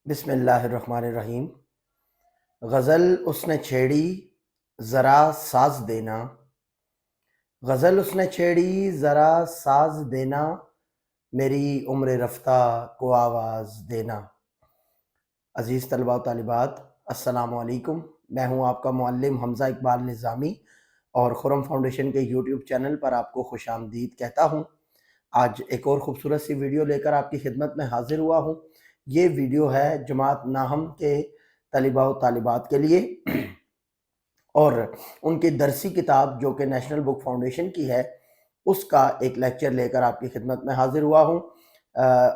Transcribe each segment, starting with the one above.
بسم اللہ الرحمن الرحیم۔ غزل اس نے چھیڑی ذرا ساز دینا، غزل اس نے چھیڑی ذرا ساز دینا، میری عمر رفتہ کو آواز دینا۔ عزیز طلباء و طالبات، السلام علیکم۔ میں ہوں آپ کا معلم حمزہ اقبال نظامی اور خرم فاؤنڈیشن کے یوٹیوب چینل پر آپ کو خوش آمدید کہتا ہوں۔ آج ایک اور خوبصورت سی ویڈیو لے کر آپ کی خدمت میں حاضر ہوا ہوں۔ یہ ویڈیو ہے جماعت ناہم کے طلباء و طالبات کے لیے اور ان کی درسی کتاب جو کہ نیشنل بک فاؤنڈیشن کی ہے اس کا ایک لیکچر لے کر آپ کی خدمت میں حاضر ہوا ہوں۔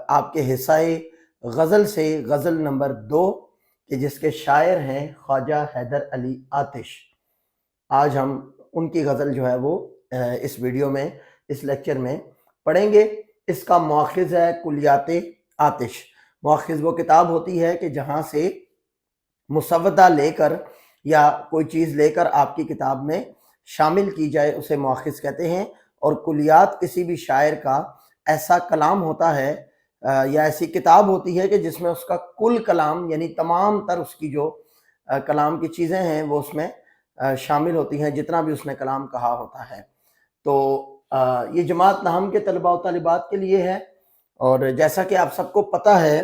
آپ کے حصہ غزل سے غزل نمبر 2 کہ جس کے شاعر ہیں خواجہ حیدر علی آتش۔ آج ہم ان کی غزل جو ہے وہ اس ویڈیو میں اس لیکچر میں پڑھیں گے۔ اس کا مؤخذ ہے کلیات آتش۔ مؤخذ وہ کتاب ہوتی ہے کہ جہاں سے مسودہ لے کر یا کوئی چیز لے کر آپ کی کتاب میں شامل کی جائے اسے مؤخذ کہتے ہیں، اور کلیات کسی بھی شاعر کا ایسا کلام ہوتا ہے یا ایسی کتاب ہوتی ہے کہ جس میں اس کا کل کلام یعنی تمام تر اس کی جو کلام کی چیزیں ہیں وہ اس میں شامل ہوتی ہیں، جتنا بھی اس نے کلام کہا ہوتا ہے۔ تو یہ جماعت ناہم کے طلباء و طالبات کے لیے ہے، اور جیسا کہ آپ سب کو پتہ ہے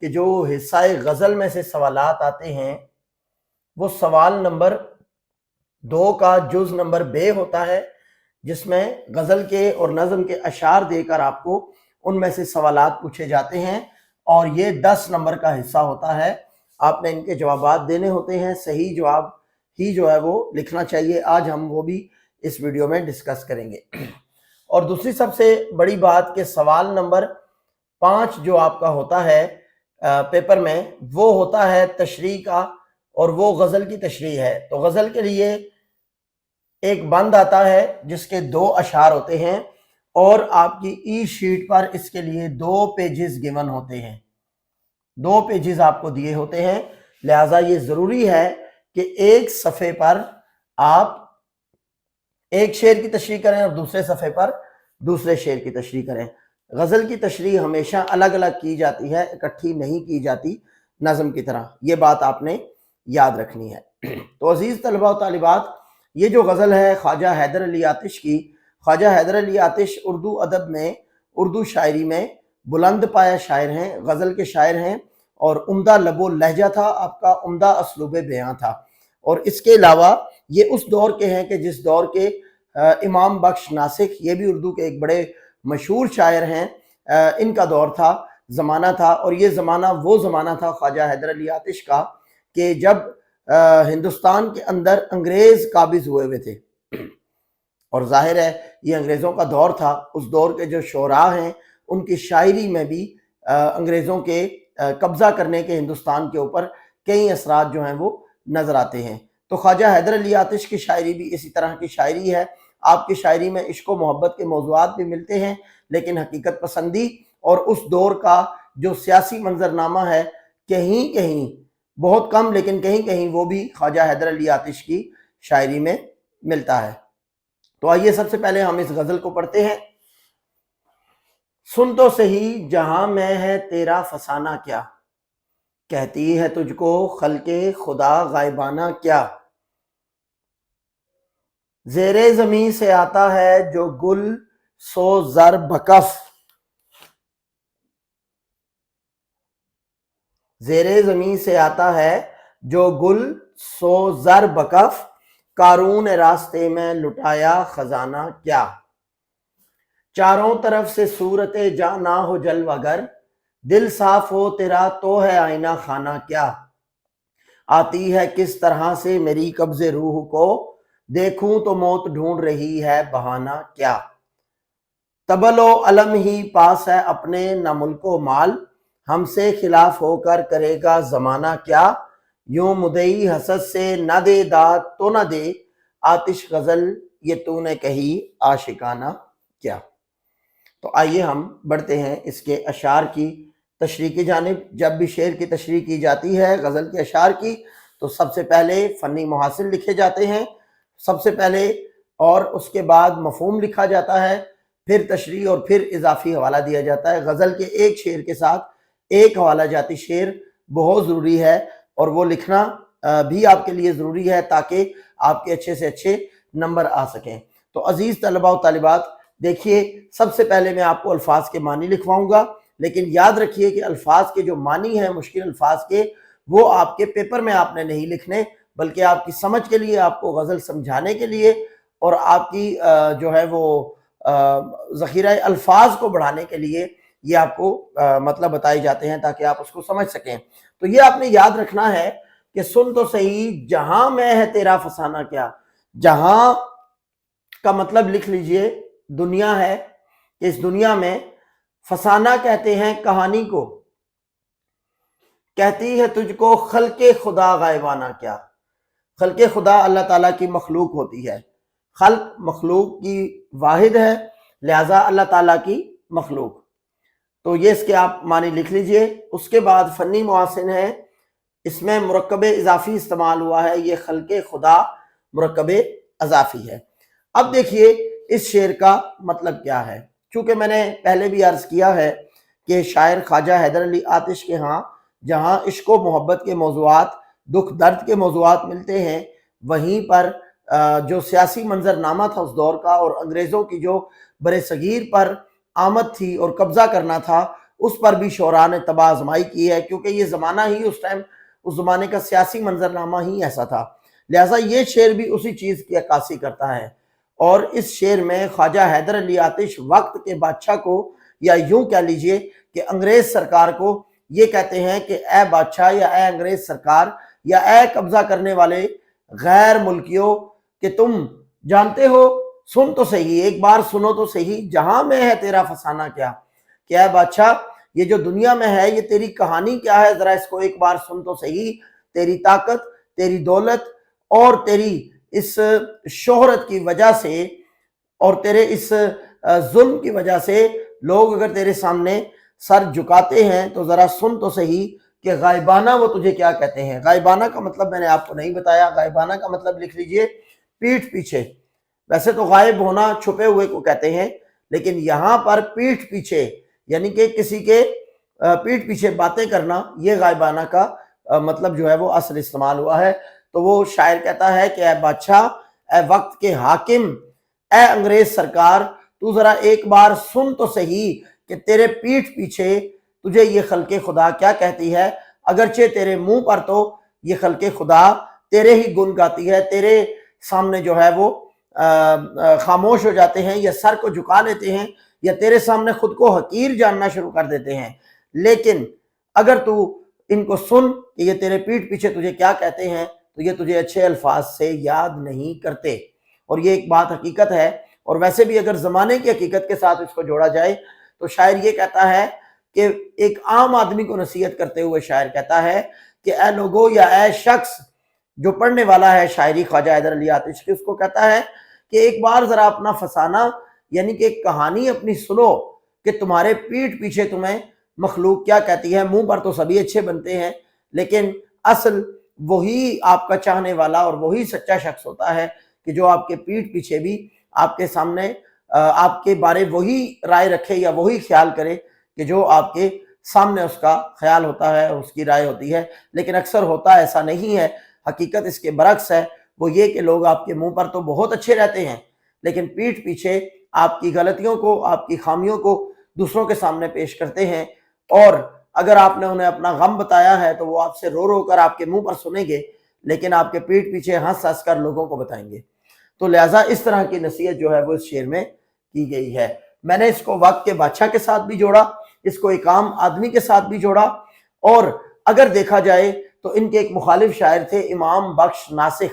کہ جو حصہ غزل میں سے سوالات آتے ہیں وہ سوال نمبر 2 کا جز نمبر ب ہوتا ہے، جس میں غزل کے اور نظم کے اشعار دے کر آپ کو ان میں سے سوالات پوچھے جاتے ہیں، اور یہ 10 نمبر کا حصہ ہوتا ہے۔ آپ نے ان کے جوابات دینے ہوتے ہیں، صحیح جواب ہی جو ہے وہ لکھنا چاہیے۔ آج ہم وہ بھی اس ویڈیو میں ڈسکس کریں گے۔ اور دوسری سب سے بڑی بات کہ سوال نمبر 5 جو آپ کا ہوتا ہے پیپر میں، وہ ہوتا ہے تشریح کا، اور وہ غزل کی تشریح ہے۔ تو غزل کے لیے ایک بند آتا ہے جس کے 2 اشعار ہوتے ہیں، اور آپ کی ای شیٹ پر اس کے لیے 2 پیجز گیون ہوتے ہیں، 2 پیجز آپ کو دیے ہوتے ہیں۔ لہٰذا یہ ضروری ہے کہ ایک صفحے پر آپ ایک شعر کی تشریح کریں اور دوسرے صفحے پر دوسرے شعر کی تشریح کریں۔ غزل کی تشریح ہمیشہ الگ الگ کی جاتی ہے، اکٹھی نہیں کی جاتی نظم کی طرح، یہ بات آپ نے یاد رکھنی ہے۔ تو عزیز طلباء و طالبات، یہ جو غزل ہے خواجہ حیدر علی آتش کی، خواجہ حیدر علی آتش اردو ادب میں، اردو شاعری میں بلند پایہ شاعر ہیں، غزل کے شاعر ہیں، اور عمدہ لب و لہجہ تھا آپ کا، عمدہ اسلوب بیاں تھا۔ اور اس کے علاوہ یہ اس دور کے ہیں کہ جس دور کے امام بخش ناسک، یہ بھی اردو کے ایک بڑے مشہور شاعر ہیں، ان کا دور تھا، زمانہ تھا، اور یہ زمانہ وہ زمانہ تھا خواجہ حیدر علی آتش کا کہ جب ہندوستان کے اندر انگریز قابض ہوئے تھے، اور ظاہر ہے یہ انگریزوں کا دور تھا۔ اس دور کے جو شعراء ہیں ان کی شاعری میں بھی انگریزوں کے قبضہ کرنے کے ہندوستان کے اوپر کئی اثرات جو ہیں وہ نظر آتے ہیں۔ تو خواجہ حیدر علی آتش کی شاعری بھی اسی طرح کی شاعری ہے۔ آپ کی شاعری میں عشق و محبت کے موضوعات بھی ملتے ہیں، لیکن حقیقت پسندی اور اس دور کا جو سیاسی منظرنامہ ہے کہیں کہیں، بہت کم لیکن کہیں کہیں، وہ بھی خواجہ حیدر علی آتش کی شاعری میں ملتا ہے۔ تو آئیے سب سے پہلے ہم اس غزل کو پڑھتے ہیں۔ سن تو سہی جہاں میں ہے تیرا فسانہ کیا، کہتی ہے تجھ کو خلق خدا غائبانہ کیا، زیر زمین سے آتا ہے جو گل سو زر بکف، زیر زمین سے آتا ہے جو گل سو زر بکف، قارون راستے میں لٹایا خزانہ کیا، چاروں طرف سے صورت جاں نہ ہو جلوہ گر، دل صاف ہو تیرا تو ہے آئینہ خانہ کیا، آتی ہے کس طرح سے میری قبض روح کو، دیکھوں تو موت ڈھونڈ رہی ہے بہانہ کیا، تبل و علم ہی پاس ہے اپنے نہ ملک و مال، ہم سے خلاف ہو کر کرے گا زمانہ کیا، یوں مدعی حسد سے نہ دے داد تو نہ دے، آتش غزل یہ تو نے کہی عاشقانہ کیا۔ تو آئیے ہم بڑھتے ہیں اس کے اشعار کی تشریح کی جانب۔ جب بھی شعر کی تشریح کی جاتی ہے غزل کے اشعار کی تو سب سے پہلے فنی محاسن لکھے جاتے ہیں سب سے پہلے، اور اس کے بعد مفہوم لکھا جاتا ہے، پھر تشریح، اور پھر اضافی حوالہ دیا جاتا ہے۔ غزل کے ایک شعر کے ساتھ ایک حوالہ جاتی شعر بہت ضروری ہے، اور وہ لکھنا بھی آپ کے لیے ضروری ہے تاکہ آپ کے اچھے سے اچھے نمبر آ سکیں۔ تو عزیز طلباء و طالبات، دیکھیے سب سے پہلے میں آپ کو الفاظ کے معنی لکھواؤں گا، لیکن یاد رکھیے کہ الفاظ کے جو معنی ہیں مشکل الفاظ کے، وہ آپ کے پیپر میں آپ نے نہیں لکھنے، بلکہ آپ کی سمجھ کے لیے، آپ کو غزل سمجھانے کے لیے، اور آپ کی جو ہے وہ ذخیرہ الفاظ کو بڑھانے کے لیے یہ آپ کو مطلب بتائے جاتے ہیں تاکہ آپ اس کو سمجھ سکیں۔ تو یہ آپ نے یاد رکھنا ہے کہ سن تو صحیح، جہاں میں ہے تیرا فسانہ کیا۔ جہاں کا مطلب لکھ لیجئے دنیا ہے، کہ اس دنیا میں، فسانہ کہتے ہیں کہانی کو، کہتی ہے تجھ کو خلق خدا غائبانہ کیا۔ خلق خدا اللہ تعالیٰ کی مخلوق ہوتی ہے، خلق مخلوق کی واحد ہے، لہٰذا اللہ تعالیٰ کی مخلوق۔ تو یہ اس کے آپ معنی لکھ لیجئے۔ اس کے بعد فنی محاسن ہے، اس میں مرکب اضافی استعمال ہوا ہے، یہ خلق خدا مرکب اضافی ہے۔ اب دیکھیے اس شعر کا مطلب کیا ہے۔ چونکہ میں نے پہلے بھی عرض کیا ہے کہ شاعر خواجہ حیدر علی آتش کے ہاں جہاں عشق و محبت کے موضوعات، دکھ درد کے موضوعات ملتے ہیں، وہیں پر جو سیاسی منظرنامہ تھا اس دور کا، اور انگریزوں کی جو بر صغیر پر آمد تھی اور قبضہ کرنا تھا، اس پر بھی شعراء نے طبع آزمائی کی ہے، کیونکہ یہ زمانہ ہی اس ٹائم، اس زمانے کا سیاسی منظرنامہ ہی ایسا تھا، لہٰذا یہ شعر بھی اسی چیز کی عکاسی کرتا ہے۔ اور اس شعر میں خواجہ حیدر علی آتش وقت کے بادشاہ کو، یا یوں کہہ لیجئے کہ انگریز سرکار کو یہ کہتے ہیں کہ اے بادشاہ، یا اے انگریز سرکار، یا اے قبضہ کرنے والے غیر ملکیوں، کہ تم جانتے ہو، سن تو صحیح، ایک بار سنو تو صحیح، جہاں میں ہے تیرا فسانہ کیا، کہ اے بادشاہ یہ جو دنیا میں ہے یہ تیری کہانی کیا ہے، ذرا اس کو ایک بار سن تو صحیح۔ تیری طاقت، تیری دولت، اور تیری اس شہرت کی وجہ سے، اور تیرے اس ظلم کی وجہ سے لوگ اگر تیرے سامنے سر جھکاتے ہیں تو ذرا سن تو صحیح کہ غائبانہ وہ تجھے کیا کہتے ہیں۔ غائبانہ کا مطلب میں نے آپ کو نہیں بتایا، غائبانہ کا مطلب لکھ لیجئے پیٹھ پیچھے۔ ویسے تو غائب ہونا چھپے ہوئے کو کہتے ہیں، لیکن یہاں پر پیٹھ پیچھے، یعنی کہ کسی کے پیٹھ پیچھے باتیں کرنا، یہ غائبانہ کا مطلب جو ہے وہ اصل استعمال ہوا ہے۔ تو وہ شاعر کہتا ہے کہ اے بادشاہ، اے وقت کے حاکم، اے انگریز سرکار، تو ذرا ایک بار سن تو صحیح کہ تیرے پیٹھ پیچھے تجھے یہ خلق خدا کیا کہتی ہے۔ اگرچہ تیرے منہ پر تو یہ خلق خدا تیرے ہی گن گاتی ہے، تیرے سامنے جو ہے وہ خاموش ہو جاتے ہیں، یا سر کو جھکا لیتے ہیں، یا تیرے سامنے خود کو حقیر جاننا شروع کر دیتے ہیں، لیکن اگر تو ان کو سن کہ یہ تیرے پیٹھ پیچھے تجھے کیا کہتے ہیں، تو یہ تجھے اچھے الفاظ سے یاد نہیں کرتے۔ اور یہ ایک بات حقیقت ہے، اور ویسے بھی اگر زمانے کی حقیقت کے ساتھ اس کو جوڑا جائے تو شاعر یہ کہتا ہے کہ ایک عام آدمی کو نصیحت کرتے ہوئے شاعر کہتا ہے کہ اے لوگو، یا اے شخص جو پڑھنے والا ہے شاعری خواجہ حیدر علی آتش کی، اس کو کہتا ہے کہ ایک بار ذرا اپنا فسانہ، یعنی کہ ایک کہانی اپنی سنو کہ تمہارے پیٹھ پیچھے تمہیں مخلوق کیا کہتی ہے۔ منہ پر تو سبھی اچھے بنتے ہیں، لیکن اصل وہی آپ کا چاہنے والا اور وہی سچا شخص ہوتا ہے کہ جو آپ کے پیٹھ پیچھے بھی آپ کے سامنے آپ کے بارے وہی رائے رکھے یا وہی خیال کرے کہ جو آپ کے سامنے اس کا خیال ہوتا ہے اور اس کی رائے ہوتی ہے۔ لیکن اکثر ہوتا ایسا نہیں ہے، حقیقت اس کے برعکس ہے، وہ یہ کہ لوگ آپ کے منہ پر تو بہت اچھے رہتے ہیں، لیکن پیٹھ پیچھے آپ کی غلطیوں کو، آپ کی خامیوں کو دوسروں کے سامنے پیش کرتے ہیں، اور اگر آپ نے انہیں اپنا غم بتایا ہے تو وہ آپ سے رو رو کر آپ کے منہ پر سنیں گے، لیکن آپ کے پیٹھ پیچھے ہنس ہنس کر لوگوں کو بتائیں گے۔ تو لہٰذا اس طرح کی نصیحت جو ہے وہ اس شعر میں کی گئی ہے۔ میں نے اس کو وقت کے بادشاہ کے ساتھ بھی جوڑا، اس کو ایک عام آدمی کے ساتھ بھی جوڑا، اور اگر دیکھا جائے تو ان کے ایک مخالف شاعر تھے امام بخش ناسخ،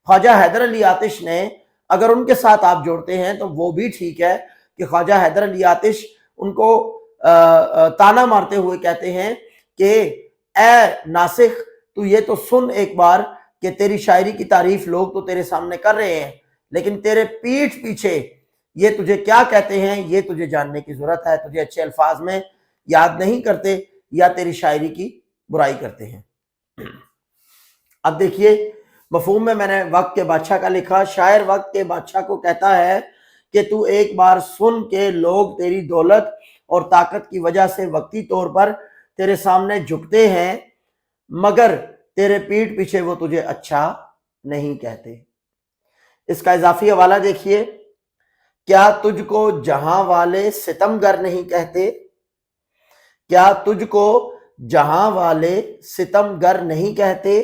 خواجہ حیدر علی آتش نے اگر ان کے ساتھ آپ جوڑتے ہیں تو وہ بھی ٹھیک ہے کہ خواجہ حیدر علی آتش ان کو تانا مارتے ہوئے کہتے ہیں کہ اے ناسخ، تو یہ تو سن ایک بار کہ تیری شاعری کی تعریف لوگ تو تیرے سامنے کر رہے ہیں، لیکن تیرے پیٹھ پیچھے یہ تجھے کیا کہتے ہیں یہ تجھے جاننے کی ضرورت ہے، تجھے اچھے الفاظ میں یاد نہیں کرتے یا تیری شاعری کی برائی کرتے ہیں۔ اب دیکھیے مفہوم میں نے وقت کے بادشاہ کا لکھا، شاعر وقت کے بادشاہ کو کہتا ہے کہ تو ایک بار سن کے لوگ تیری دولت اور طاقت کی وجہ سے وقتی طور پر تیرے سامنے جھکتے ہیں، مگر تیرے پیٹھ پیچھے وہ تجھے اچھا نہیں کہتے۔ اس کا اضافی حوالہ دیکھیے، کیا تجھ کو جہاں والے ستم گر نہیں کہتے؟ کیا تجھ کو جہاں والے ستم گر نہیں کہتے؟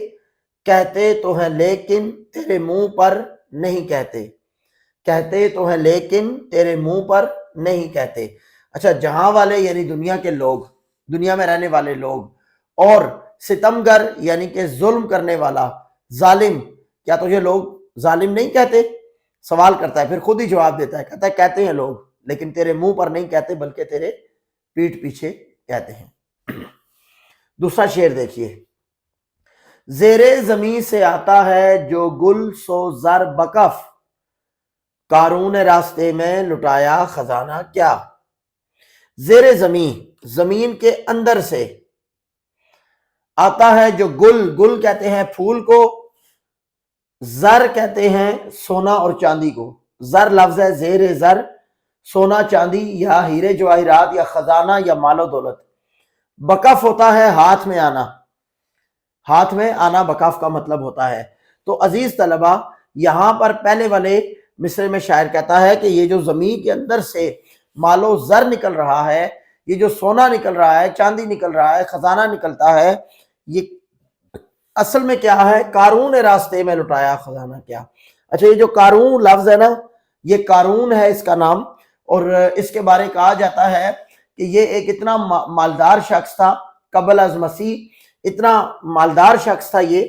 کہتے تو ہیں لیکن تیرے منہ پر نہیں کہتے، کہتے تو ہیں لیکن تیرے منہ پر نہیں کہتے۔ اچھا، جہاں والے یعنی دنیا کے لوگ، دنیا میں رہنے والے لوگ، اور ستم گر یعنی کہ ظلم کرنے والا، ظالم، کیا تجھے لوگ ظالم نہیں کہتے؟ سوال کرتا ہے، پھر خود ہی جواب دیتا ہے، کہتا ہے کہتے ہیں لوگ، لیکن تیرے منہ پر نہیں کہتے بلکہ تیرے پیٹھ پیچھے کہتے ہیں۔ دوسرا شعر دیکھیے، زیر زمیں سے آتا ہے جو گل سو زر بکف، قارون راستے میں لٹایا خزانہ کیا۔ زیر زمین، زمین کے اندر سے آتا ہے جو گل، گل کہتے ہیں پھول کو، زر کہتے ہیں سونا اور چاندی کو، زر لفظ ہے زیر زر، سونا چاندی یا ہیرے جواہرات یا خزانہ یا مال و دولت۔ بکف ہوتا ہے ہاتھ میں آنا، ہاتھ میں آنا بکف کا مطلب ہوتا ہے۔ تو عزیز طلبہ، یہاں پر پہلے والے مصرے میں شاعر کہتا ہے کہ یہ جو زمین کے اندر سے مال و زر نکل رہا ہے، یہ جو سونا نکل رہا ہے، چاندی نکل رہا ہے، خزانہ نکلتا ہے، یہ اصل میں کیا ہے؟ قارون راستے میں لٹایا خزانہ کیا۔ اچھا، یہ جو قارون لفظ ہے نا، یہ قارون ہے اس کا نام، اور اس کے بارے کہا جاتا ہے کہ یہ ایک اتنا مالدار شخص تھا قبل از مسیح، اتنا مالدار شخص تھا یہ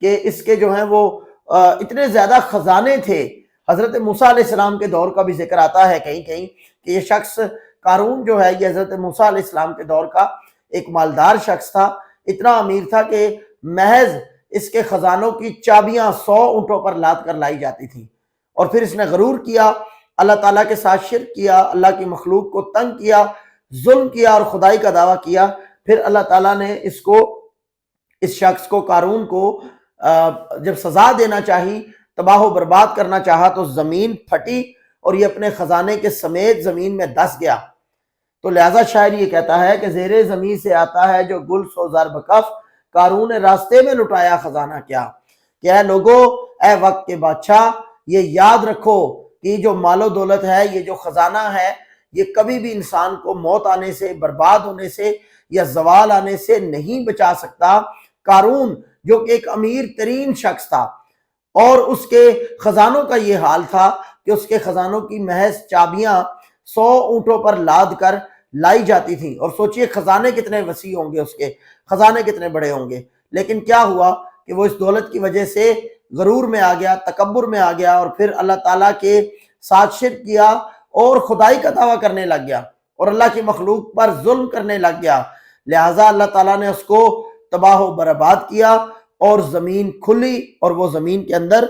کہ اس کے جو ہیں وہ اتنے زیادہ خزانے تھے۔ حضرت موسیٰ علیہ السلام کے دور کا بھی ذکر آتا ہے کہیں کہیں کہ یہ شخص قارون جو ہے یہ حضرت موسیٰ علیہ السلام کے دور کا ایک مالدار شخص تھا، اتنا امیر تھا کہ محض اس کے خزانوں کی چابیاں 100 اونٹوں پر لاد کر لائی جاتی تھیں۔ اور پھر اس نے غرور کیا، اللہ تعالیٰ کے ساتھ شرک کیا، اللہ کی مخلوق کو تنگ کیا، ظلم کیا اور خدائی کا دعویٰ کیا۔ پھر اللہ تعالیٰ نے اس شخص کو، قارون کو جب سزا دینا چاہی، تباہ و برباد کرنا چاہا، تو زمین پھٹی اور یہ اپنے خزانے کے سمیت زمین میں دس گیا۔ تو لہذا شاعر یہ کہتا ہے کہ زیر زمین سے آتا ہے جو گل سو زر بکف، قارون راستے میں لٹایا خزانہ کیا۔ کہ اے لوگو، اے وقت کے بادشاہ، یہ یاد رکھو کہ یہ جو مال و دولت ہے، یہ جو خزانہ ہے، یہ کبھی بھی انسان کو موت آنے سے، برباد ہونے سے یا زوال آنے سے نہیں بچا سکتا۔ قارون جو کہ ایک امیر ترین شخص تھا، اور اس کے خزانوں کا یہ حال تھا کہ اس کے خزانوں کی محض چابیاں 100 اونٹوں پر لاد کر لائی جاتی تھیں۔ اور سوچئے خزانے کتنے وسیع ہوں گے، اس کے خزانے کتنے بڑے ہوں گے، لیکن کیا ہوا کہ وہ اس دولت کی وجہ سے غرور میں آ گیا، تکبر میں آ گیا، اور پھر اللہ تعالیٰ کے ساتھ شرک کیا اور خدائی کا دعویٰ کرنے لگ گیا اور اللہ کی مخلوق پر ظلم کرنے لگ گیا۔ لہٰذا اللہ تعالیٰ نے اس کو تباہ و برباد کیا اور زمین کھلی اور وہ زمین کے اندر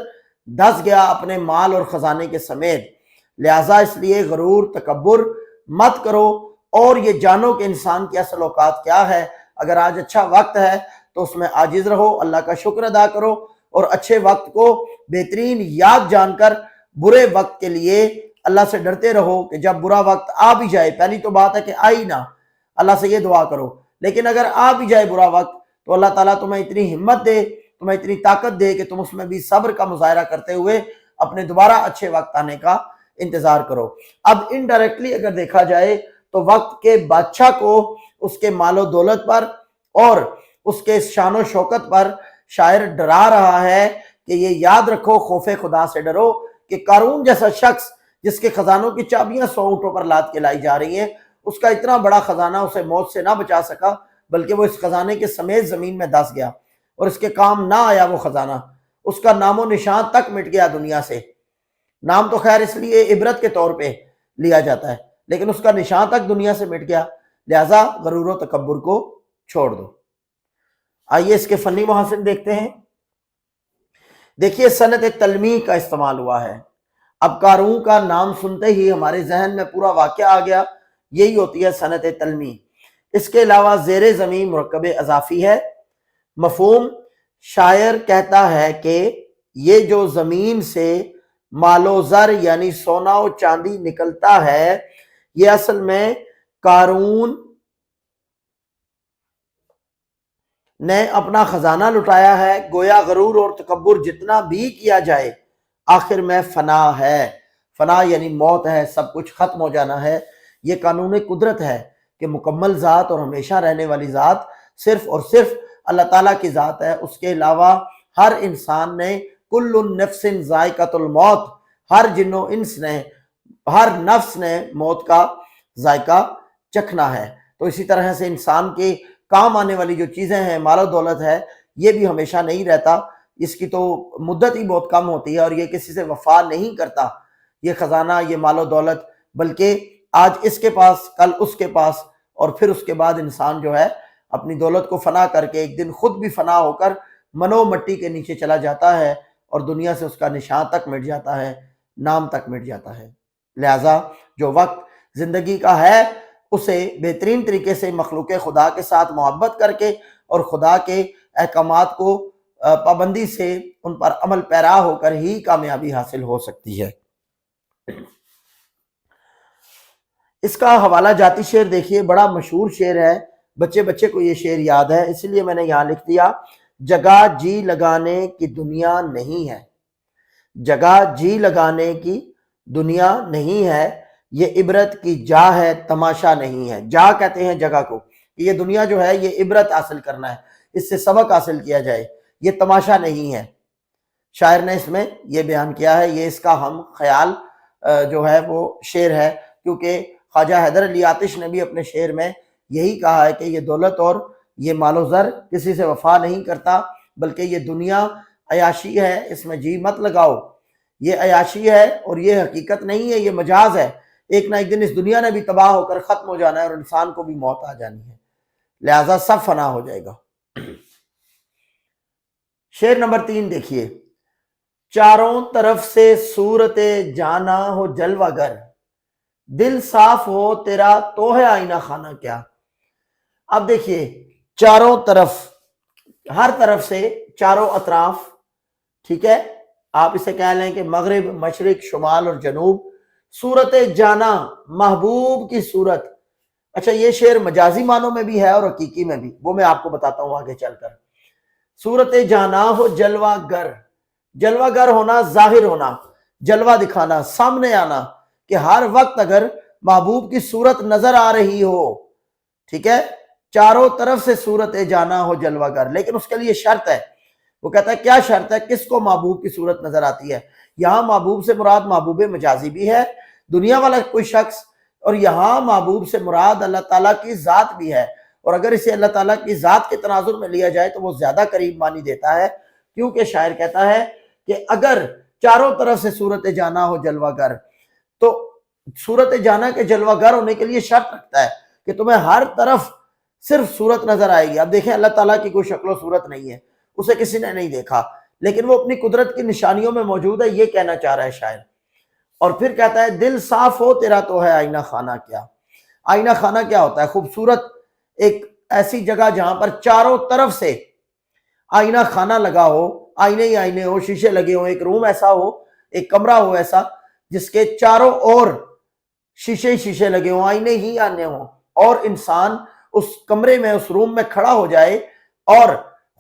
دھس گیا اپنے مال اور خزانے کے سمیت۔ لہٰذا اس لیے غرور، تکبر مت کرو، اور یہ جانو کہ انسان کی اصل اوقات کیا ہے۔ اگر آج اچھا وقت ہے تو اس میں عاجز رہو، اللہ کا شکر ادا کرو، اور اچھے وقت کو بہترین یاد جان کر برے وقت کے لیے اللہ سے ڈرتے رہو کہ جب برا وقت آ بھی جائے، پہلی تو بات ہے کہ آئی نہ، اللہ سے یہ دعا کرو، لیکن اگر آ بھی جائے برا وقت تو اللہ تعالیٰ تمہیں اتنی ہمت دے، تمہیں اتنی طاقت دے کہ تم اس میں بھی صبر کا مظاہرہ کرتے ہوئے اپنے دوبارہ اچھے وقت آنے کا انتظار کرو۔ اب انڈائریکٹلی اگر دیکھا جائے تو وقت کے بادشاہ کو اس کے مال و دولت پر اور اس کے شان و شوکت پر شاعر ڈرا رہا ہے کہ یہ یاد رکھو، خوف خدا سے ڈرو، کہ قارون جیسا شخص جس کے خزانوں کی چابیاں 100 اونٹوں پر لاد کے لائی جا رہی ہیں، اس کا اتنا بڑا خزانہ اسے موت سے نہ بچا سکا، بلکہ وہ اس خزانے کے سمیت زمین میں دس گیا اور اس کے کام نہ آیا وہ خزانہ، اس کا نام و نشان تک مٹ گیا دنیا سے۔ نام تو خیر اس لیے عبرت کے طور پہ لیا جاتا ہے، لیکن اس کا نشان تک دنیا سے مٹ گیا۔ لہٰذا غرور و تکبر کو چھوڑ دو۔ آئیے اس کے فنی محاسن دیکھتے ہیں۔ دیکھیے صنعت تلمیح کا استعمال ہوا ہے۔ اب قارون کا نام سنتے ہی ہمارے ذہن میں پورا واقعہ آ گیا، یہی ہوتی ہے صنعت تلمیح۔ اس کے علاوہ زیر زمین مرکب اضافی ہے۔ مفہوم، شاعر کہتا ہے کہ یہ جو زمین سے مال و زر یعنی سونا و چاندی نکلتا ہے، یہ اصل میں قارون نے اپنا خزانہ لٹایا ہے، گویا غرور اور تکبر جتنا بھی کیا جائے آخر میں فنا ہے۔ فنا یعنی موت ہے، سب کچھ ختم ہو جانا ہے۔ یہ قانون قدرت ہے کہ مکمل ذات اور ہمیشہ رہنے والی ذات صرف اور صرف اللہ تعالیٰ کی ذات ہے۔ اس کے علاوہ ہر انسان نے کل نفس ذائقۃ الموت، ہر جن و انس نے، ہر نفس نے موت کا ذائقہ چکھنا ہے۔ تو اسی طرح سے انسان کے کام آنے والی جو چیزیں ہیں، مال و دولت ہے، یہ بھی ہمیشہ نہیں رہتا، اس کی تو مدت ہی بہت کم ہوتی ہے اور یہ کسی سے وفا نہیں کرتا، یہ خزانہ، یہ مال و دولت، بلکہ آج اس کے پاس، کل اس کے پاس، اور پھر اس کے بعد انسان جو ہے اپنی دولت کو فنا کر کے ایک دن خود بھی فنا ہو کر منو مٹی کے نیچے چلا جاتا ہے اور دنیا سے اس کا نشان تک مٹ جاتا ہے، نام تک مٹ جاتا ہے۔ لہٰذا جو وقت زندگی کا ہے اسے بہترین طریقے سے مخلوق خدا کے ساتھ محبت کر کے اور خدا کے احکامات کو پابندی سے ان پر عمل پیرا ہو کر ہی کامیابی حاصل ہو سکتی ہے۔ اس کا حوالہ جاتی شعر دیکھیے، بڑا مشہور شعر ہے، بچے بچے کو یہ شعر یاد ہے، اس لیے میں نے یہاں لکھ دیا، جگہ جی لگانے کی دنیا نہیں ہے، جگہ جی لگانے کی دنیا نہیں ہے، یہ عبرت کی جا ہے تماشا نہیں ہے۔ جا کہتے ہیں جگہ کو، کہ یہ دنیا جو ہے یہ عبرت حاصل کرنا ہے، اس سے سبق حاصل کیا جائے، یہ تماشا نہیں ہے۔ شاعر نے اس میں یہ بیان کیا ہے، یہ اس کا ہم خیال جو ہے وہ شعر ہے، کیونکہ خواجہ حیدر علی آتش نے بھی اپنے شعر میں یہی کہا ہے کہ یہ دولت اور یہ مال و زر کسی سے وفا نہیں کرتا، بلکہ یہ دنیا عیاشی ہے، اس میں جی مت لگاؤ، یہ عیاشی ہے اور یہ حقیقت نہیں ہے، یہ مجاز ہے، ایک نہ ایک دن اس دنیا نے بھی تباہ ہو کر ختم ہو جانا ہے اور انسان کو بھی موت آ جانی ہے، لہٰذا سب فنا ہو جائے گا۔ شعر نمبر 3 دیکھیے، چاروں طرف سے صورت جانا ہو جلوہ گر، دل صاف ہو تیرا تو ہے آئینہ خانہ کیا۔ اب دیکھیے، چاروں طرف، ہر طرف سے، چاروں اطراف، ٹھیک ہے، آپ اسے کہہ لیں کہ مغرب، مشرق، شمال اور جنوب، صورت جانا، محبوب کی صورت۔ اچھا، یہ شعر مجازی معنوں میں بھی ہے اور حقیقی میں بھی، وہ میں آپ کو بتاتا ہوں آگے چل کر۔ صورت جانا ہو جلوہ گر، جلوہ گر ہونا، ظاہر ہونا، جلوہ دکھانا، سامنے آنا، کہ ہر وقت اگر محبوب کی صورت نظر آ رہی ہو، ٹھیک ہے، چاروں طرف سے صورت جانا ہو جلوہ گر، لیکن اس کے لیے شرط ہے، وہ کہتا ہے کیا شرط ہے، کس کو محبوب کی صورت نظر آتی ہے؟ یہاں محبوب سے مراد محبوب مجازی بھی ہے، دنیا والا کوئی شخص، اور یہاں محبوب سے مراد اللہ تعالیٰ کی ذات بھی ہے، اور اگر اسے اللہ تعالیٰ کی ذات کے تناظر میں لیا جائے تو وہ زیادہ قریب معنی دیتا ہے، کیونکہ شاعر کہتا ہے کہ اگر چاروں طرف سے صورت جانا ہو جلوہ گر، تو صورت جانا کے جلوہ گر ہونے کے لیے شرط رکھتا ہے کہ تمہیں ہر طرف صرف صورت نظر آئے گی۔ اب دیکھیں، اللہ تعالیٰ کی کوئی شکل و صورت نہیں ہے، اسے کسی نے نہیں دیکھا، لیکن وہ اپنی قدرت کی نشانیوں میں موجود ہے، یہ کہنا چاہ رہا ہے شاعر۔ اور پھر کہتا ہے دل صاف ہو تیرا تو ہے آئینہ خانہ کیا۔ آئینہ خانہ کیا ہوتا ہے؟ خوبصورت ایک ایسی جگہ جہاں پر چاروں طرف سے آئینہ خانہ لگا ہو، آئینے ہی آئینے ہو، شیشے لگے ہو، ایک روم ایسا ہو، ایک کمرہ ہو ایسا جس کے چاروں اور شیشے شیشے لگے ہوں، آئینے ہی آنے ہوں، اور انسان اس کمرے میں، اس روم میں کھڑا ہو جائے اور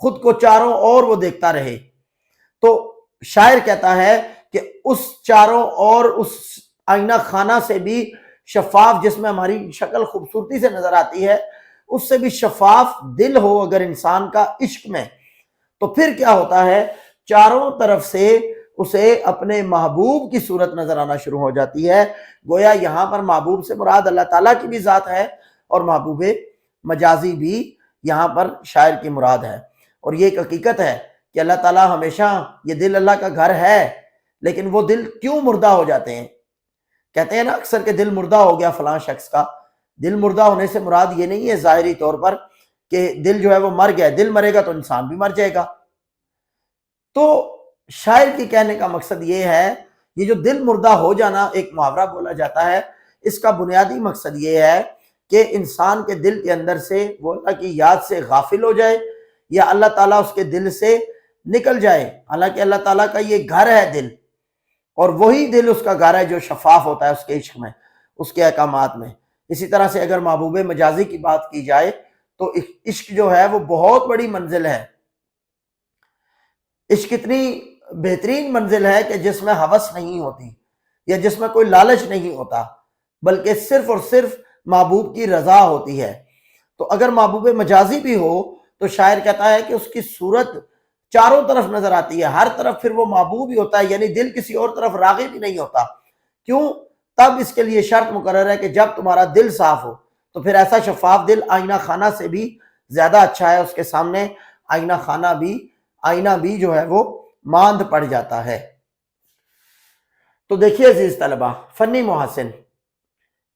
خود کو چاروں اور وہ دیکھتا رہے۔ تو شاعر کہتا ہے کہ اس چاروں اور اس آئینہ خانہ سے بھی شفاف، جس میں ہماری شکل خوبصورتی سے نظر آتی ہے، اس سے بھی شفاف دل ہو اگر انسان کا عشق میں، تو پھر کیا ہوتا ہے، چاروں طرف سے اسے اپنے محبوب کی صورت نظر آنا شروع ہو جاتی ہے۔ گویا یہاں پر محبوب سے مراد اللہ تعالیٰ کی بھی ذات ہے اور محبوب مجازی بھی یہاں پر شاعر کی مراد ہے۔ اور یہ ایک حقیقت ہے کہ اللہ تعالیٰ ہمیشہ، یہ دل اللہ کا گھر ہے، لیکن وہ دل کیوں مردہ ہو جاتے ہیں؟ کہتے ہیں نا اکثر کہ دل مردہ ہو گیا فلاں شخص کا۔ دل مردہ ہونے سے مراد یہ نہیں ہے ظاہری طور پر کہ دل جو ہے وہ مر گیا ہے، دل مرے گا تو انسان بھی مر جائے گا۔ تو شاعر کی کہنے کا مقصد یہ ہے، یہ جو دل مردہ ہو جانا ایک محاورہ بولا جاتا ہے، اس کا بنیادی مقصد یہ ہے کہ انسان کے دل کے اندر سے وہ اللہ کی یاد سے غافل ہو جائے، یا اللہ تعالیٰ اس کے دل سے نکل جائے۔ حالانکہ اللہ تعالیٰ کا یہ گھر ہے دل، اور وہی دل اس کا گھر ہے جو شفاف ہوتا ہے اس کے عشق میں، اس کے احکامات میں۔ اسی طرح سے اگر محبوب مجازی کی بات کی جائے تو عشق جو ہے وہ بہت بڑی منزل ہے. عشق اتنی بہترین منزل ہے کہ جس میں ہوس نہیں ہوتی یا جس میں کوئی لالچ نہیں ہوتا، بلکہ صرف اور صرف محبوب کی رضا ہوتی ہے. تو اگر محبوب مجازی بھی ہو تو شاعر کہتا ہے کہ اس کی صورت چاروں طرف نظر آتی ہے، ہر طرف پھر وہ محبوب ہی ہوتا ہے، یعنی دل کسی اور طرف راغب ہی نہیں ہوتا. کیوں؟ تب اس کے لیے شرط مقرر ہے کہ جب تمہارا دل صاف ہو، تو پھر ایسا شفاف دل آئینہ خانہ سے بھی زیادہ اچھا ہے. اس کے سامنے آئینہ بھی جو ہے وہ ماند پڑ جاتا ہے. تو دیکھیے عزیز طلبہ، فنی محاسن،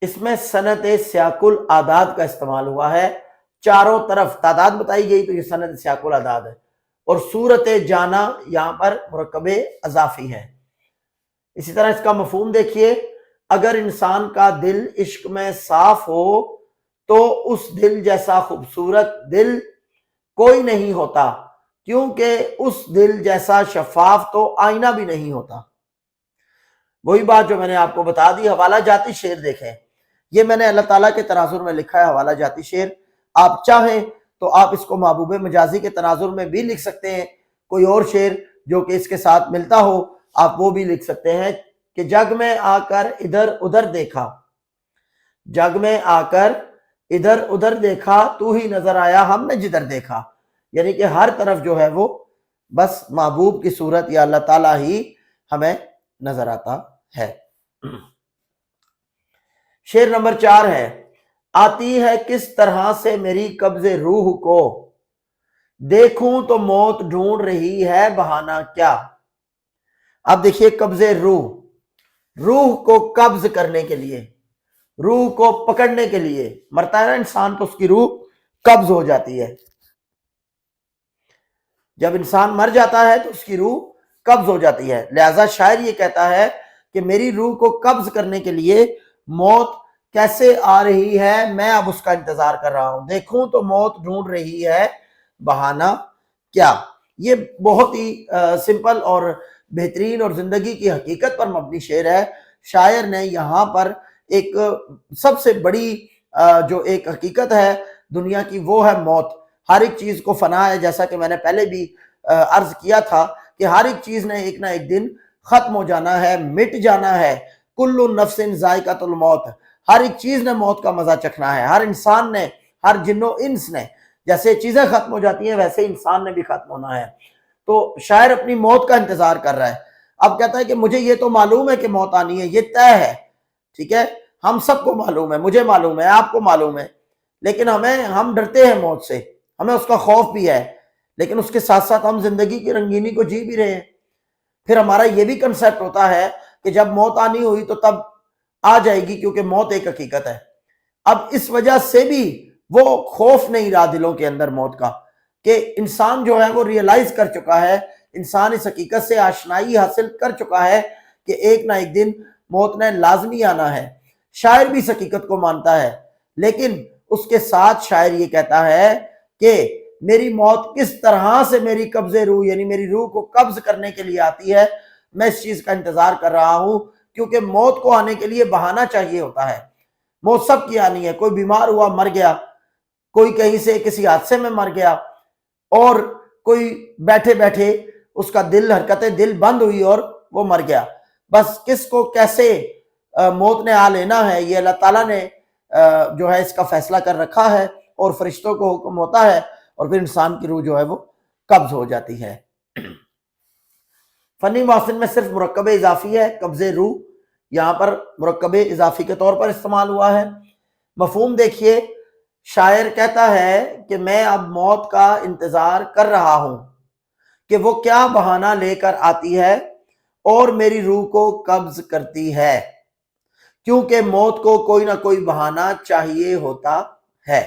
اس میں صنعت سیاق الاعداد کا استعمال ہوا ہے. چاروں طرف تعداد بتائی گئی تو یہ صنعت سیاق الاعداد ہے، اور صورت جانا یہاں پر مرکب اضافی ہے. اسی طرح اس کا مفہوم دیکھیے، اگر انسان کا دل عشق میں صاف ہو تو اس دل جیسا خوبصورت دل کوئی نہیں ہوتا، کیونکہ اس دل جیسا شفاف تو آئینہ بھی نہیں ہوتا. وہی بات جو میں نے آپ کو بتا دی. حوالہ جاتی شعر دیکھیں، یہ میں نے اللہ تعالیٰ کے تناظر میں لکھا ہے حوالہ جاتی شعر. آپ چاہیں تو آپ اس کو محبوب مجازی کے تناظر میں بھی لکھ سکتے ہیں. کوئی اور شعر جو کہ اس کے ساتھ ملتا ہو آپ وہ بھی لکھ سکتے ہیں کہ جگ میں آ کر ادھر ادھر دیکھا، جگ میں آ کر ادھر ادھر دیکھا، تو ہی نظر آیا ہم نے جدھر دیکھا. یعنی کہ ہر طرف جو ہے وہ بس محبوب کی صورت یا اللہ تعالیٰ ہی ہمیں نظر آتا ہے. شعر نمبر 4 ہے، آتی ہے کس طرح سے میری قبض روح کو، دیکھوں تو موت ڈھونڈ رہی ہے بہانہ کیا. اب دیکھیے قبض روح کو قبض کرنے کے لیے، روح کو پکڑنے کے لیے، مرتا ہے نا انسان تو اس کی روح قبض ہو جاتی ہے. جب انسان مر جاتا ہے تو اس کی روح قبض ہو جاتی ہے. لہذا شاعر یہ کہتا ہے کہ میری روح کو قبض کرنے کے لیے موت کیسے آ رہی ہے، میں اب اس کا انتظار کر رہا ہوں. دیکھوں تو موت ڈھونڈ رہی ہے بہانہ کیا. یہ بہت ہی سمپل اور بہترین اور زندگی کی حقیقت پر مبنی شعر ہے. شاعر نے یہاں پر ایک سب سے بڑی جو ایک حقیقت ہے دنیا کی وہ ہے موت. ہر ایک چیز کو فنا ہے، جیسا کہ میں نے پہلے بھی عرض کیا تھا کہ ہر ایک چیز نے ایک نہ ایک دن ختم ہو جانا ہے، مٹ جانا ہے. کل نفس ذائقۃ الموت، ہر ایک چیز نے موت کا مزہ چکھنا ہے. ہر انسان نے، ہر جن و انس نے، جیسے چیزیں ختم ہو جاتی ہیں ویسے انسان نے بھی ختم ہونا ہے. تو شاعر اپنی موت کا انتظار کر رہا ہے. اب کہتا ہے کہ مجھے یہ تو معلوم ہے کہ موت آنی ہے، یہ طے ہے، ٹھیک ہے، ہم سب کو معلوم ہے، مجھے معلوم ہے، آپ کو معلوم ہے، لیکن ہم ڈرتے ہیں موت سے، ہمیں اس کا خوف بھی ہے، لیکن اس کے ساتھ ساتھ ہم زندگی کی رنگینی کو جی بھی رہے ہیں. پھر ہمارا یہ بھی کنسیپٹ ہوتا ہے کہ جب موت آنی ہوئی تو تب آ جائے گی، کیونکہ موت ایک حقیقت ہے. اب اس وجہ سے بھی وہ خوف نہیں رہا دلوں کے اندر موت کا، کہ انسان جو ہے وہ ریئلائز کر چکا ہے، انسان اس حقیقت سے آشنائی حاصل کر چکا ہے کہ ایک نہ ایک دن موت نے لازمی آنا ہے. شاعر بھی اس حقیقت کو مانتا ہے، لیکن اس کے ساتھ شاعر یہ کہتا ہے کہ میری موت کس طرح سے میری قبض روح، یعنی میری روح کو قبض کرنے کے لیے آتی ہے، میں اس چیز کا انتظار کر رہا ہوں. کیونکہ موت کو آنے کے لیے بہانہ چاہیے ہوتا ہے. موت سب کی آنی ہے، کوئی بیمار ہوا مر گیا، کوئی کہیں سے کسی حادثے میں مر گیا، اور کوئی بیٹھے بیٹھے اس کا حرکت دل بند ہوئی اور وہ مر گیا. بس کس کو کیسے موت نے آ لینا ہے یہ اللہ تعالیٰ نے جو ہے اس کا فیصلہ کر رکھا ہے، اور فرشتوں کو حکم ہوتا ہے، اور پھر انسان کی روح جو ہے وہ قبض ہو جاتی ہے. فنی محسن میں صرف مرکب اضافی ہے، قبض روح یہاں پر مرکب اضافی کے طور پر استعمال ہوا ہے. مفہوم دیکھیے، شاعر کہتا ہے کہ میں اب موت کا انتظار کر رہا ہوں کہ وہ کیا بہانہ لے کر آتی ہے اور میری روح کو قبض کرتی ہے، کیونکہ موت کو کوئی نہ کوئی بہانہ چاہیے ہوتا ہے.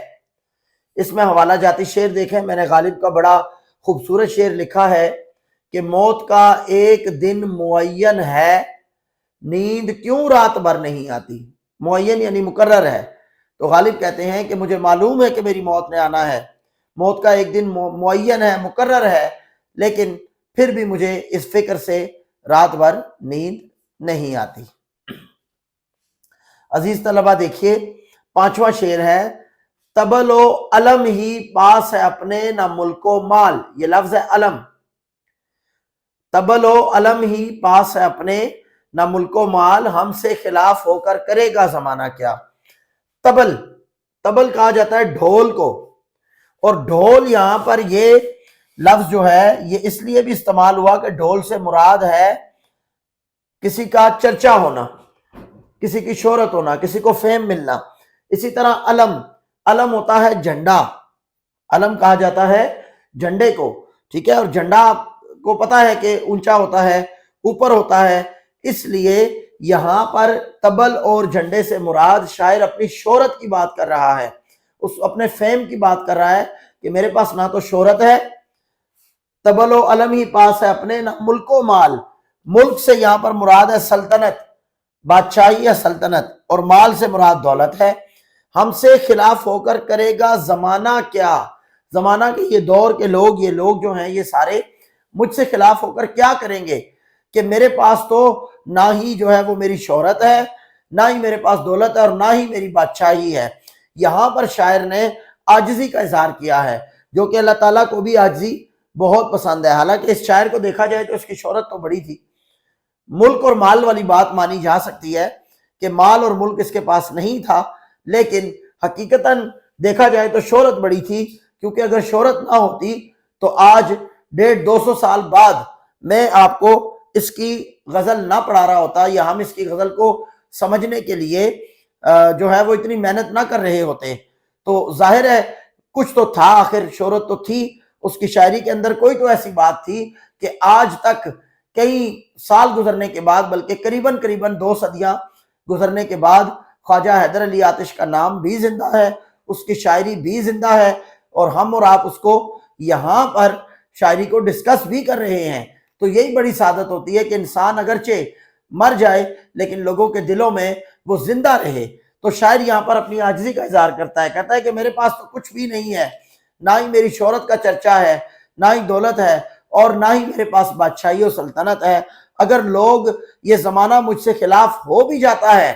اس میں حوالہ جاتی شعر دیکھیں، میں نے غالب کا بڑا خوبصورت شعر لکھا ہے کہ موت کا ایک دن معین ہے، نیند کیوں رات بھر نہیں آتی. معین یعنی مقرر ہے. تو غالب کہتے ہیں کہ مجھے معلوم ہے کہ میری موت نے آنا ہے، موت کا ایک دن معین ہے، مقرر ہے، لیکن پھر بھی مجھے اس فکر سے رات بھر نیند نہیں آتی. عزیز طلبہ دیکھیے 5واں شعر ہے، تبل و علم ہی پاس ہے اپنے نہ ملک و مال، یہ لفظ ہے علم، تبل و علم ہی پاس ہے اپنے نہ ملک و مال، ہم سے خلاف ہو کر کرے گا زمانہ کیا۔ تبل، تبل کہا جاتا ہے ڈھول کو، اور ڈھول یہاں پر یہ لفظ جو ہے یہ اس لیے بھی استعمال ہوا کہ ڈھول سے مراد ہے کسی کا چرچا ہونا، کسی کی شہرت ہونا، کسی کو فیم ملنا۔ اسی طرح علم، علم ہوتا ہے جھنڈا، علم کہا جاتا ہے جھنڈے کو، ٹھیک ہے، اور جھنڈا آپ کو پتا ہے کہ اونچا ہوتا ہے، اوپر ہوتا ہے، اس لیے یہاں پر تبل اور جھنڈے سے مراد شاعر اپنی شہرت کی بات کر رہا ہے، اس اپنے فیم کی بات کر رہا ہے کہ میرے پاس نہ تو شہرت ہے، تبل و علم ہی پاس ہے اپنے نہ ملک و مال، ملک سے یہاں پر مراد ہے سلطنت، بادشاہی یا سلطنت، اور مال سے مراد دولت ہے، ہم سے خلاف ہو کر کرے گا زمانہ کیا، زمانہ کے یہ دور کے لوگ، یہ لوگ جو ہیں یہ سارے مجھ سے خلاف ہو کر کیا کریں گے کہ میرے پاس تو نہ ہی جو ہے وہ میری شہرت ہے، نہ ہی میرے پاس دولت ہے، اور نہ ہی میری بادشاہی ہے۔ یہاں پر شاعر نے عاجزی کا اظہار کیا ہے، جو کہ اللہ تعالیٰ کو بھی عاجزی بہت پسند ہے، حالانکہ اس شاعر کو دیکھا جائے تو اس کی شہرت تو بڑی تھی، ملک اور مال والی بات مانی جا سکتی ہے کہ مال اور ملک اس کے پاس نہیں تھا، لیکن حقیقتاً دیکھا جائے تو شہرت بڑی تھی، کیونکہ اگر شہرت نہ ہوتی تو آج 150-200 سال بعد میں آپ کو اس کی غزل نہ پڑھا رہا ہوتا، یا ہم اس کی غزل کو سمجھنے کے لیے جو ہے وہ اتنی محنت نہ کر رہے ہوتے۔ تو ظاہر ہے کچھ تو تھا، آخر شہرت تو تھی اس کی شاعری کے اندر، کوئی تو ایسی بات تھی کہ آج تک کئی سال گزرنے کے بعد، بلکہ قریباً 2 صدیاں گزرنے کے بعد خواجہ حیدر علی آتش کا نام بھی زندہ ہے، اس کی شاعری بھی زندہ ہے، اور ہم اور آپ اس کو یہاں پر شاعری کو ڈسکس بھی کر رہے ہیں۔ تو یہی بڑی سعادت ہوتی ہے کہ انسان اگرچہ مر جائے لیکن لوگوں کے دلوں میں وہ زندہ رہے۔ تو شاعر یہاں پر اپنی عاجزی کا اظہار کرتا ہے، کہتا ہے کہ میرے پاس تو کچھ بھی نہیں ہے، نہ ہی میری شہرت کا چرچا ہے، نہ ہی دولت ہے، اور نہ ہی میرے پاس بادشاہی و سلطنت ہے۔ اگر لوگ یہ زمانہ مجھ سے خلاف ہو بھی جاتا ہے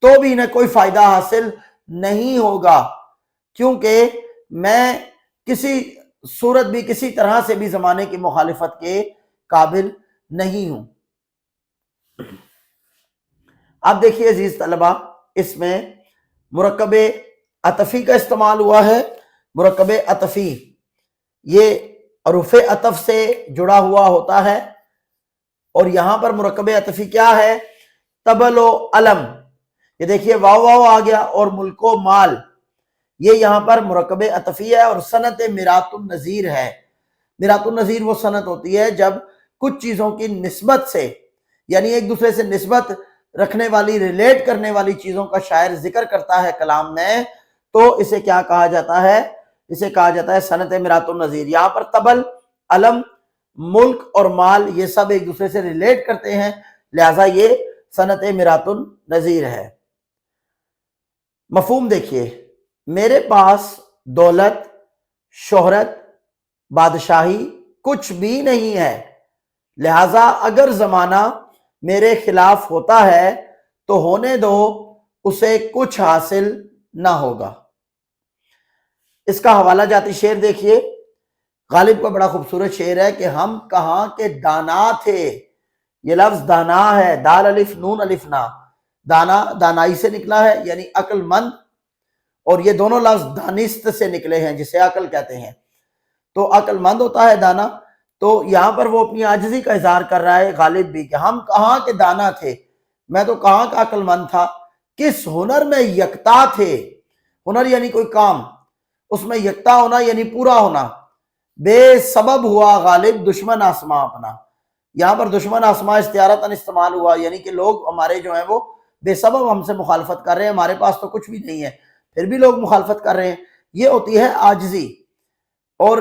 تو بھی انہیں کوئی فائدہ حاصل نہیں ہوگا، کیونکہ میں کسی صورت بھی، کسی طرح سے بھی زمانے کی مخالفت کے قابل نہیں ہوں۔ اب دیکھیے عزیز طلبہ، اس میں مرکب عطفی کا استعمال ہوا ہے۔ مرکب عطفی یہ حروف عطف سے جڑا ہوا ہوتا ہے، اور یہاں پر مرکب عطفی کیا ہے؟ تبل و علم، یہ دیکھیے واو واو آ گیا، اور ملک و مال، یہ یہاں پر مرکب عطفی ہے، اور صنعت میرات النظیر ہے۔ میرات النظیر وہ صنعت ہوتی ہے جب کچھ چیزوں کی نسبت سے، یعنی ایک دوسرے سے نسبت رکھنے والی، ریلیٹ کرنے والی چیزوں کا شاعر ذکر کرتا ہے کلام میں، تو اسے کیا کہا جاتا ہے؟ اسے کہا جاتا ہے صنعت میرات النظیر۔ یہاں پر تبل، علم، ملک اور مال یہ سب ایک دوسرے سے ریلیٹ کرتے ہیں، لہٰذا یہ صنعت میرات النظیر ہے۔ مفہوم دیکھیے، میرے پاس دولت، شہرت، بادشاہی کچھ بھی نہیں ہے، لہٰذا اگر زمانہ میرے خلاف ہوتا ہے تو ہونے دو، اسے کچھ حاصل نہ ہوگا۔ اس کا حوالہ جاتی شعر دیکھیے، غالب کا بڑا خوبصورت شعر ہے کہ ہم کہاں کے دانا تھے، یہ لفظ دانا ہے، دال الف نون الف نا، دانا دانائی سے نکلا ہے یعنی عقل مند، اور یہ دونوں لفظ دانست سے نکلے ہیں جسے عقل کہتے ہیں، تو عقل مند ہوتا ہے دانا۔ تو یہاں پر وہ اپنی عاجزی کا اظہار کر رہا ہے غالب بھی کہ ہم کہاں کے دانا تھے، میں تو کہاں کا عقل مند تھا، کس ہنر میں یکتا تھے، ہنر یعنی کوئی کام، اس میں یکتا ہونا یعنی پورا ہونا، بے سبب ہوا غالب دشمن آسماں اپنا۔ یہاں پر دشمن آسماں استعارتاً استعمال ہوا، یعنی کہ لوگ ہمارے جو ہیں وہ بے سبب ہم سے مخالفت کر رہے ہیں، ہمارے پاس تو کچھ بھی نہیں ہے پھر بھی لوگ مخالفت کر رہے ہیں، یہ ہوتی ہے عاجزی۔ اور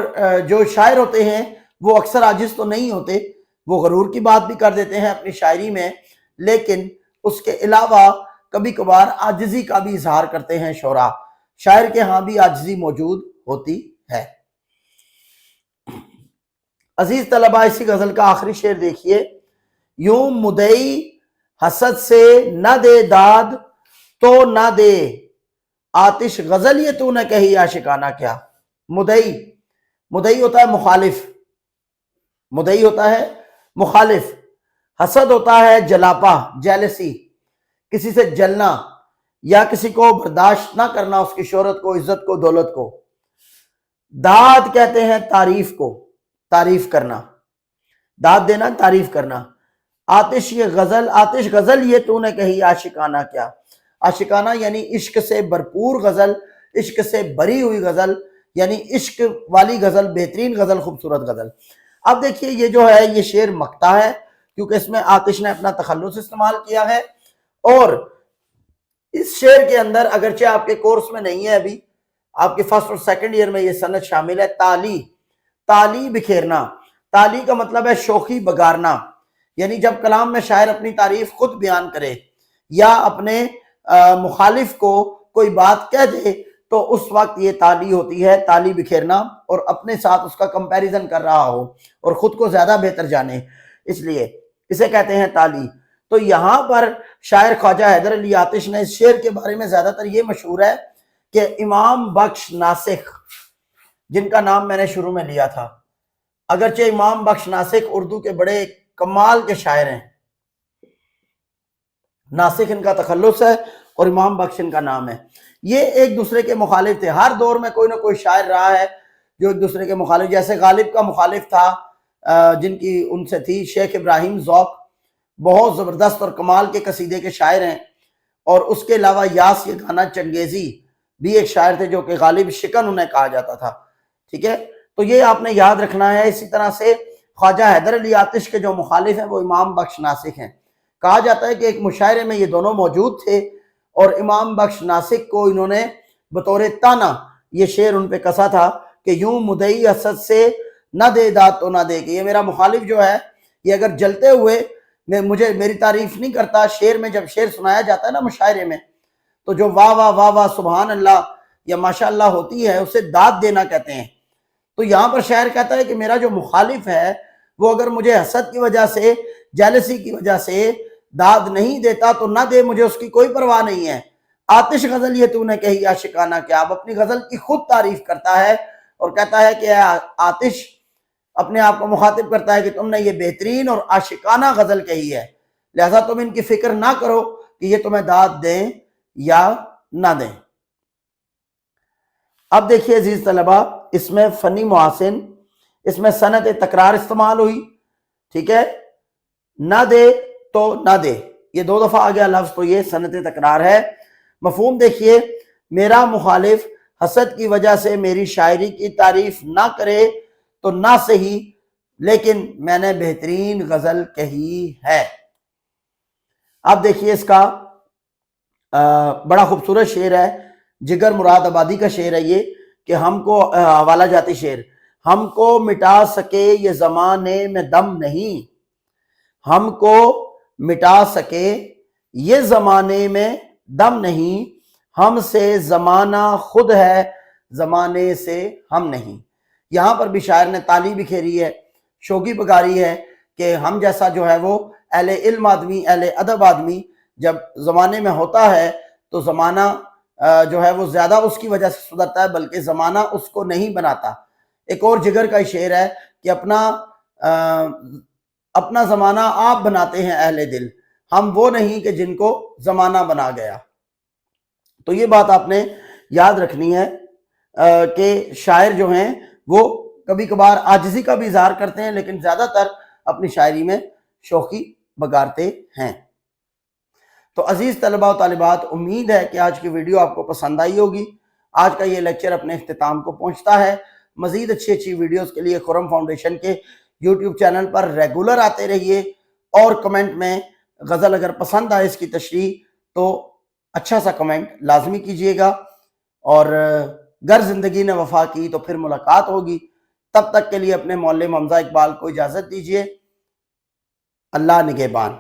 جو شاعر ہوتے ہیں وہ اکثر عاجز تو نہیں ہوتے، وہ غرور کی بات بھی کر دیتے ہیں اپنی شاعری میں، لیکن اس کے علاوہ کبھی کبھار عاجزی کا بھی اظہار کرتے ہیں شعراء، شاعر کے ہاں بھی عاجزی موجود ہوتی ہے۔ عزیز طلبہ، اسی غزل کا آخری شعر دیکھیے، یوں مدعی حسد سے نہ دے داد تو نہ دے، آتش غزل یہ تو نے کہی عاشقانہ کیا. مدعی، مدعی ہوتا ہے مخالف، مدعی ہوتا ہے مخالف. حسد ہوتا ہے جلاپا، جیلسی، کسی سے جلنا یا کسی کو برداشت نہ کرنا، اس کی شہرت کو، عزت کو، دولت کو. داد کہتے ہیں تعریف کو، تعریف کرنا، داد دینا، تعریف کرنا. آتش یہ غزل، آتش غزل یہ تو نے کہی عاشقانہ کیا. عاشقانہ یعنی عشق سے بھرپور غزل، عشق سے بری ہوئی غزل، یعنی عشق والی غزل، بہترین غزل، خوبصورت غزل. اب دیکھیے یہ جو ہے یہ شعر مقطع ہے، کیونکہ اس میں آتش نے اپنا تخلص استعمال کیا ہے. اور اس شعر کے اندر اگرچہ آپ کے کورس میں نہیں ہے، ابھی آپ کے فرسٹ اور سیکنڈ ایئر میں یہ سند شامل ہے، تالی، تالی بکھیرنا. تالی کا مطلب ہے شوخی بگارنا، یعنی جب کلام میں شاعر اپنی تعریف خود بیان کرے یا اپنے مخالف کو کوئی بات کہہ دے تو اس وقت یہ تالی ہوتی ہے، تالی بکھیرنا، اور اپنے ساتھ اس کا کمپیریزن کر رہا ہو اور خود کو زیادہ بہتر جانے، اس لیے اسے کہتے ہیں تالی. تو یہاں پر شاعر خواجہ حیدر علی آتش نے اس شعر کے بارے میں زیادہ تر یہ مشہور ہے کہ امام بخش ناسخ، جن کا نام میں نے شروع میں لیا تھا، اگرچہ امام بخش ناسخ اردو کے بڑے کمال کے شاعر ہیں، ناسخ ان کا تخلص ہے اور امام بخش ان کا نام ہے. یہ ایک دوسرے کے مخالف تھے. ہر دور میں کوئی نہ کوئی شاعر رہا ہے جو ایک دوسرے کے مخالف، جیسے غالب کا مخالف تھا جن کی ان سے تھی شیخ ابراہیم ذوق، بہت زبردست اور کمال کے قصیدے کے شاعر ہیں. اور اس کے علاوہ یاس یہ گانا چنگیزی بھی ایک شاعر تھے جو کہ غالب شکن انہیں کہا جاتا تھا. ٹھیک ہے، تو یہ آپ نے یاد رکھنا ہے. اسی طرح سے خواجہ حیدر علی آتش کے جو مخالف ہیں وہ امام بخش ناسخ ہیں. کہا جاتا ہے کہ ایک مشاعرے میں یہ دونوں موجود تھے اور امام بخش ناسخ کو انہوں نے بطور تانا یہ شعر ان پہ کسا تھا کہ یوں مدعی حسد سے نہ دے داد تو نہ دے، کہ یہ میرا مخالف جو ہے یہ اگر جلتے ہوئے مجھے میری تعریف نہیں کرتا. شعر میں جب شعر سنایا جاتا ہے نا مشاعرے میں، تو جو واہ واہ واہ واہ سبحان اللہ یا ماشاء اللہ ہوتی ہے اسے داد دینا کہتے ہیں. تو یہاں پر شاعر کہتا ہے کہ میرا جو مخالف ہے وہ اگر مجھے حسد کی وجہ سے، جیلسی کی وجہ سے داد نہیں دیتا تو نہ دے، مجھے اس کی کوئی پرواہ نہیں ہے. آتش غزل یہ تو نے کہی عاشقانہ کیا. اب اپنی غزل کی خود تعریف کرتا ہے اور کہتا ہے کہ آتش اپنے آپ کو مخاطب کرتا ہے کہ تم نے یہ بہترین اور عاشقانہ غزل کہی ہے، لہذا تم ان کی فکر نہ کرو کہ یہ تمہیں داد دیں یا نہ دیں. اب دیکھیے عزیز طلبہ، اس میں فنی محاسن، اس میں صنعت تکرار استعمال ہوئی. ٹھیک ہے، نہ دے تو نہ دے، یہ 2 دفعہ آ گیا لفظ، تو یہ صنعت تکرار ہے. مفہوم دیکھیے، میرا مخالف حسد کی وجہ سے میری شاعری کی تعریف نہ کرے تو نہ صحیح، لیکن میں نے بہترین غزل کہی ہے. اب دیکھیے اس کا بڑا خوبصورت شعر ہے، جگر مراد آبادی کا شعر ہے یہ، کہ ہم کو حوالہ جاتی شعر، ہم کو مٹا سکے یہ زمانے میں دم نہیں، ہم کو مٹا سکے یہ زمانے میں دم نہیں، ہم سے زمانہ خود ہے زمانے سے ہم نہیں. یہاں پر بھی شاعر نے تالی بکھیری ہے، شوخی بگاری ہے کہ ہم جیسا جو ہے وہ اہل علم آدمی، اہل ادب آدمی جب زمانے میں ہوتا ہے تو زمانہ جو ہے وہ زیادہ اس کی وجہ سے سدھرتا ہے، بلکہ زمانہ اس کو نہیں بناتا. ایک اور جگر کا شعر ہے کہ اپنا زمانہ آپ بناتے ہیں اہل دل، ہم وہ نہیں کہ جن کو زمانہ بنا گیا. تو یہ بات آپ نے یاد رکھنی ہے کہ شاعر جو ہیں وہ کبھی کبھار عاجزی کا بھی اظہار کرتے ہیں، لیکن زیادہ تر اپنی شاعری میں شوخی بگارتے ہیں. تو عزیز طلبہ و طالبات، امید ہے کہ آج کی ویڈیو آپ کو پسند آئی ہوگی. آج کا یہ لیکچر اپنے اختتام کو پہنچتا ہے. مزید اچھی ویڈیوز کے لیے خرم فاؤنڈیشن کے یوٹیوب چینل پر ریگولر آتے رہیے، اور کمنٹ میں غزل اگر پسند آئے اس کی تشریح تو اچھا سا کمنٹ لازمی کیجئے گا. اور گر زندگی نے وفا کی تو پھر ملاقات ہوگی. تب تک کے لیے اپنے معلم حمزہ اقبال کو اجازت دیجئے. اللہ نگہبان.